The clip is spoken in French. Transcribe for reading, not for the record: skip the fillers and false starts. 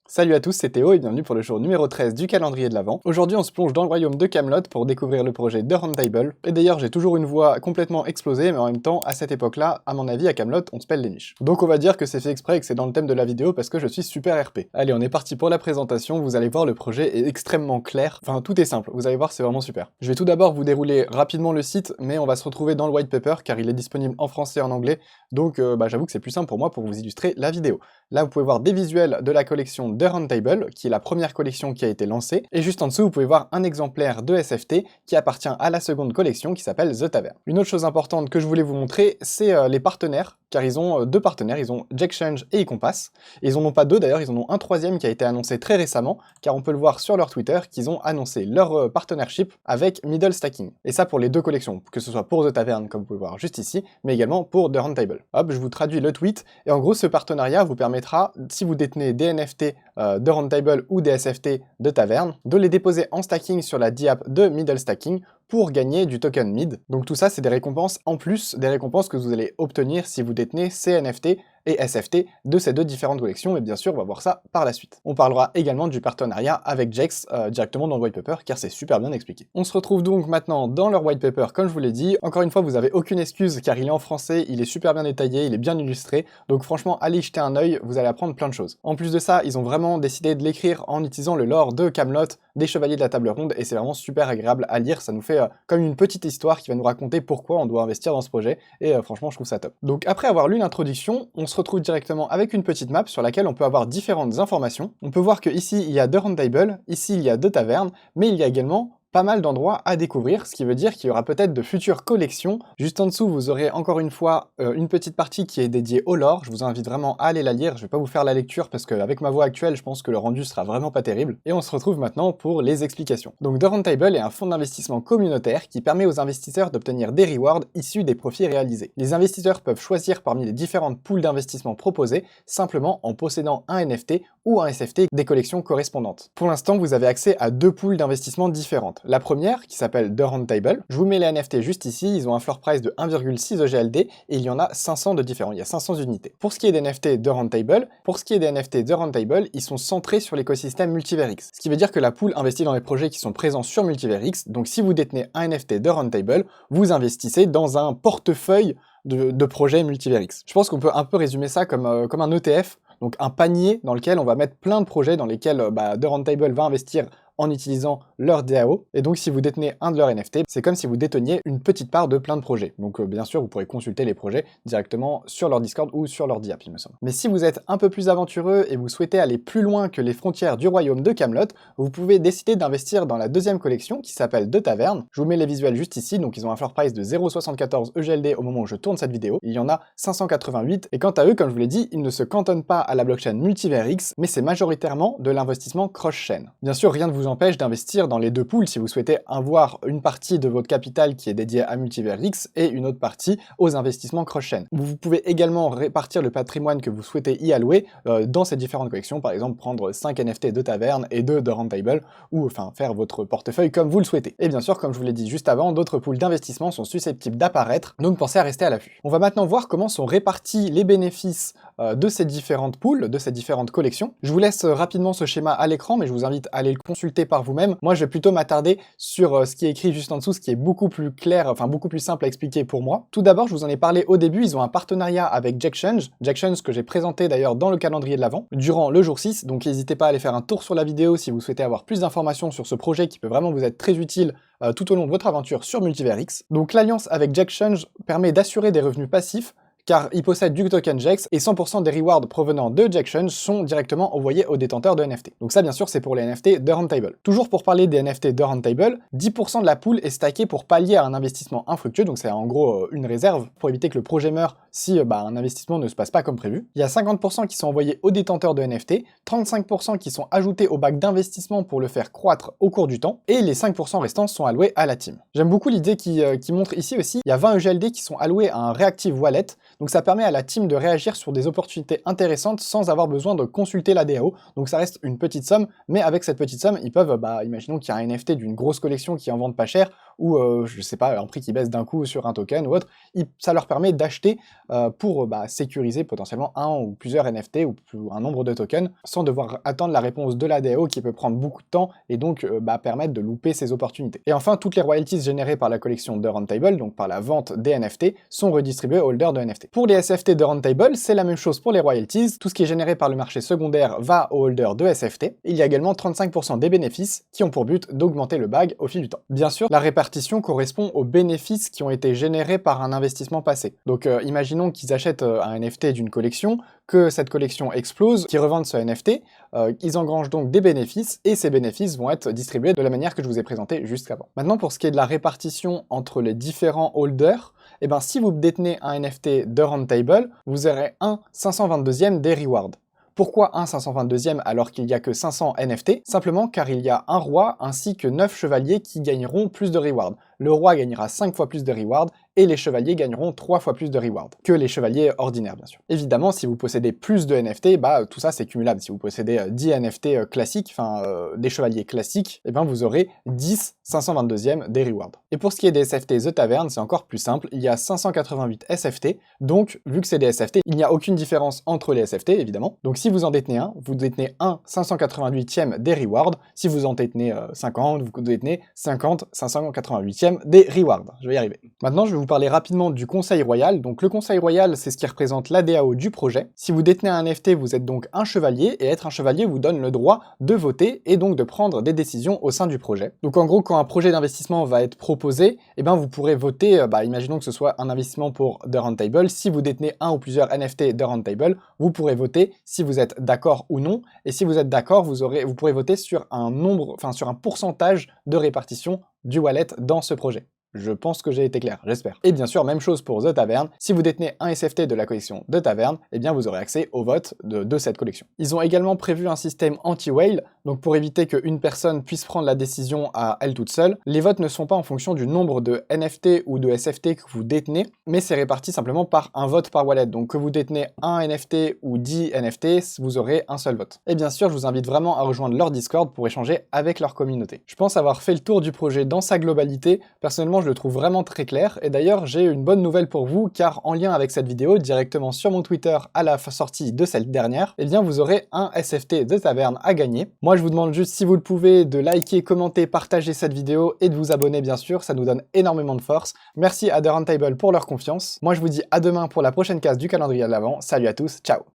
Salut à tous, c'est Théo et bienvenue pour le jour numéro 13 du calendrier de l'Avent. Aujourd'hui on se plonge dans le royaume de Camelot pour découvrir le projet The Round Table. Et d'ailleurs j'ai toujours une voix complètement explosée, mais en même temps à cette époque-là, à mon avis à Camelot on se pèle les miches. Donc on va dire que c'est fait exprès et que c'est dans le thème de la vidéo parce que je suis super RP. Allez, on est parti pour la présentation, vous allez voir le projet est extrêmement clair, enfin tout est simple, vous allez voir c'est vraiment super. Je vais tout d'abord vous dérouler rapidement le site, mais on va se retrouver dans le white paper car il est disponible en français et en anglais, donc j'avoue que c'est plus simple pour moi pour vous illustrer la vidéo. Là vous pouvez voir des visuels de la collection The Round Table, qui est la première collection qui a été lancée, et juste en dessous vous pouvez voir un exemplaire de SFT qui appartient à la seconde collection qui s'appelle The Tavern. Une autre chose importante que je voulais vous montrer, c'est les partenaires, car ils ont deux partenaires, ils ont Jackchange et eCompass, et ils en ont pas deux d'ailleurs, ils en ont un troisième qui a été annoncé très récemment, car on peut le voir sur leur Twitter qu'ils ont annoncé leur partnership avec Middle Stacking. Et ça pour les deux collections, que ce soit pour The Tavern comme vous pouvez voir juste ici, mais également pour The Round Table. Hop, je vous traduis le tweet, et en gros ce partenariat vous permettra, si vous détenez des NFT de Round Table ou des SFT de Taverne, de les déposer en stacking sur la DApp de Middle Stacking pour gagner du token MID. Donc tout ça c'est des récompenses en plus des récompenses que vous allez obtenir si vous détenez ces NFT et SFT de ces deux différentes collections, et bien sûr on va voir ça par la suite. On parlera également du partenariat avec Jex directement dans le white paper car c'est super bien expliqué. On se retrouve donc maintenant dans leur white paper comme je vous l'ai dit. Encore une fois vous avez aucune excuse car il est en français, il est super bien détaillé, il est bien illustré, donc franchement allez y jeter un œil, vous allez apprendre plein de choses. En plus de ça ils ont vraiment décidé de l'écrire en utilisant le lore de Camelot, des Chevaliers de la Table Ronde, et c'est vraiment super agréable à lire, ça nous fait comme une petite histoire qui va nous raconter pourquoi on doit investir dans ce projet, et franchement je trouve ça top. Donc après avoir lu l'introduction, on se retrouve directement avec une petite map sur laquelle on peut avoir différentes informations. On peut voir que ici il y a The Round Table, ici il y a The Tavern, mais il y a également pas mal d'endroits à découvrir, ce qui veut dire qu'il y aura peut-être de futures collections. Juste en dessous, vous aurez encore une fois une petite partie qui est dédiée au lore. Je vous invite vraiment à aller la lire. Je vais pas vous faire la lecture parce qu'avec ma voix actuelle, je pense que le rendu sera vraiment pas terrible. Et on se retrouve maintenant pour les explications. Donc The Round Table est un fonds d'investissement communautaire qui permet aux investisseurs d'obtenir des rewards issus des profits réalisés. Les investisseurs peuvent choisir parmi les différentes pools d'investissement proposées simplement en possédant un NFT ou un SFT des collections correspondantes. Pour l'instant, vous avez accès à deux pools d'investissement différentes. La première, qui s'appelle The Round Table, je vous mets les NFT juste ici, ils ont un floor price de 1,6 EGLD et il y en a 500 de différents, il y a 500 unités. Pour ce qui est des NFT The Round Table, ils sont centrés sur l'écosystème Multiverix. Ce qui veut dire que la pool investit dans les projets qui sont présents sur Multiverix, donc si vous détenez un NFT The Round Table, vous investissez dans un portefeuille de projets Multiverix. Je pense qu'on peut un peu résumer ça comme un ETF, donc un panier dans lequel on va mettre plein de projets dans lesquels The Round Table va investir en utilisant leur DAO, et donc si vous détenez un de leurs NFT, c'est comme si vous déteniez une petite part de plein de projets. Donc bien sûr, vous pourrez consulter les projets directement sur leur Discord ou sur leur DApp, il me semble. Mais si vous êtes un peu plus aventureux et vous souhaitez aller plus loin que les frontières du royaume de Camelot, vous pouvez décider d'investir dans la deuxième collection qui s'appelle The Tavern. Je vous mets les visuels juste ici, donc ils ont un floor price de 0,74 EGLD au moment où je tourne cette vidéo. Il y en a 588, et quant à eux, comme je vous l'ai dit, ils ne se cantonnent pas à la blockchain Multiverix, mais c'est majoritairement de l'investissement cross-chain. Bien sûr, rien ne vous empêche d'investir dans les deux pools si vous souhaitez avoir une partie de votre capital qui est dédiée à Multiverix et une autre partie aux investissements cross-chain. Vous pouvez également répartir le patrimoine que vous souhaitez y allouer dans ces différentes collections, par exemple prendre 5 NFT de Taverne et 2 de Round Table, ou enfin faire votre portefeuille comme vous le souhaitez. Et bien sûr, comme je vous l'ai dit juste avant, d'autres pools d'investissement sont susceptibles d'apparaître, donc pensez à rester à l'affût. On va maintenant voir comment sont répartis les bénéfices de ces différentes pools, de ces différentes collections. Je vous laisse rapidement ce schéma à l'écran, mais je vous invite à aller le consulter par vous-même. Moi, je vais plutôt m'attarder sur ce qui est écrit juste en dessous, ce qui est beaucoup plus clair, enfin beaucoup plus simple à expliquer pour moi. Tout d'abord, je vous en ai parlé au début, ils ont un partenariat avec Jackchange, que j'ai présenté d'ailleurs dans le calendrier de l'Avent, durant le jour 6, donc n'hésitez pas à aller faire un tour sur la vidéo si vous souhaitez avoir plus d'informations sur ce projet qui peut vraiment vous être très utile tout au long de votre aventure sur Multiverix. Donc l'alliance avec Jackchange permet d'assurer des revenus passifs, car ils possèdent du token JEX et 100% des rewards provenant de Jackchange sont directement envoyés aux détenteurs de NFT. Donc ça bien sûr c'est pour les NFT The Round Table. Toujours pour parler des NFT The Round Table, 10% de la pool est stacké pour pallier à un investissement infructueux, donc c'est en gros une réserve pour éviter que le projet meure si un investissement ne se passe pas comme prévu. Il y a 50% qui sont envoyés aux détenteurs de NFT, 35% qui sont ajoutés au bac d'investissement pour le faire croître au cours du temps, et les 5% restants sont alloués à la team. J'aime beaucoup l'idée qui montre ici aussi, il y a 20 EGLD qui sont alloués à un Reactive Wallet, Donc ça permet à la team de réagir sur des opportunités intéressantes sans avoir besoin de consulter la DAO. Donc ça reste une petite somme, mais avec cette petite somme, ils peuvent, imaginons qu'il y a un NFT d'une grosse collection qui en vend pas cher, ou je sais pas, un prix qui baisse d'un coup sur un token ou autre, ça leur permet d'acheter pour sécuriser potentiellement un ou plusieurs NFT ou un nombre de tokens sans devoir attendre la réponse de la DAO qui peut prendre beaucoup de temps et donc permettre de louper ces opportunités. Et enfin, toutes les royalties générées par la collection de Roundtable, donc par la vente des NFT, sont redistribuées aux holders de NFT. Pour les SFT de Roundtable, c'est la même chose pour les royalties, tout ce qui est généré par le marché secondaire va aux holders de SFT. Il y a également 35% des bénéfices qui ont pour but d'augmenter le bag au fil du temps. Bien sûr, la répartition correspond aux bénéfices qui ont été générés par un investissement passé. Donc imaginons qu'ils achètent un NFT d'une collection, que cette collection explose, qu'ils revendent ce NFT, ils engrangent donc des bénéfices, et ces bénéfices vont être distribués de la manière que je vous ai présentée juste avant. Maintenant, pour ce qui est de la répartition entre les différents holders, si vous détenez un NFT de Roundtable, vous aurez un 522e des rewards. Pourquoi un 522e alors qu'il n'y a que 500 NFT? Simplement car il y a un roi ainsi que 9 chevaliers qui gagneront plus de rewards. Le roi gagnera 5 fois plus de rewards et les chevaliers gagneront 3 fois plus de rewards que les chevaliers ordinaires bien sûr. Évidemment, si vous possédez plus de NFT, tout ça c'est cumulable. Si vous possédez 10 NFT classiques, des chevaliers classiques, vous aurez 10 522e des rewards. Et pour ce qui est des SFT The Tavern, c'est encore plus simple, il y a 588 SFT, donc vu que c'est des SFT, il n'y a aucune différence entre les SFT évidemment. Donc si vous en détenez un, vous détenez un 588e des rewards, si vous en détenez 50, vous détenez 50 588e des rewards. Je vais y arriver. Maintenant, je vais vous parler rapidement du Conseil Royal. Donc le Conseil Royal, c'est ce qui représente la DAO du projet. Si vous détenez un NFT, vous êtes donc un chevalier, et être un chevalier vous donne le droit de voter et donc de prendre des décisions au sein du projet. Donc en gros, quand un projet d'investissement va être proposé, vous pourrez voter, imaginons que ce soit un investissement pour The Roundtable, si vous détenez un ou plusieurs NFT de Roundtable, vous pourrez voter si vous êtes d'accord ou non, et si vous êtes d'accord, vous pourrez voter sur un sur un pourcentage de répartition du wallet dans ce projet. Je pense que j'ai été clair, j'espère. Et bien sûr, même chose pour The Tavern, si vous détenez un SFT de la collection de Tavern, vous aurez accès au vote de cette collection. Ils ont également prévu un système anti-whale, donc pour éviter qu'une personne puisse prendre la décision à elle toute seule. Les votes ne sont pas en fonction du nombre de NFT ou de SFT que vous détenez, mais c'est réparti simplement par un vote par wallet. Donc que vous détenez un NFT ou 10 NFT, vous aurez un seul vote. Et bien sûr, je vous invite vraiment à rejoindre leur Discord pour échanger avec leur communauté. Je pense avoir fait le tour du projet dans sa globalité. Personnellement, je le trouve vraiment très clair, et d'ailleurs j'ai une bonne nouvelle pour vous, car en lien avec cette vidéo, directement sur mon Twitter à la sortie de cette dernière, vous aurez un SFT de Taverne à gagner. Moi je vous demande juste, si vous le pouvez, de liker, commenter, partager cette vidéo et de vous abonner bien sûr, ça nous donne énormément de force. Merci à The Roundtable pour leur confiance. Moi je vous dis à demain pour la prochaine case du calendrier de l'Avent. Salut à tous, ciao.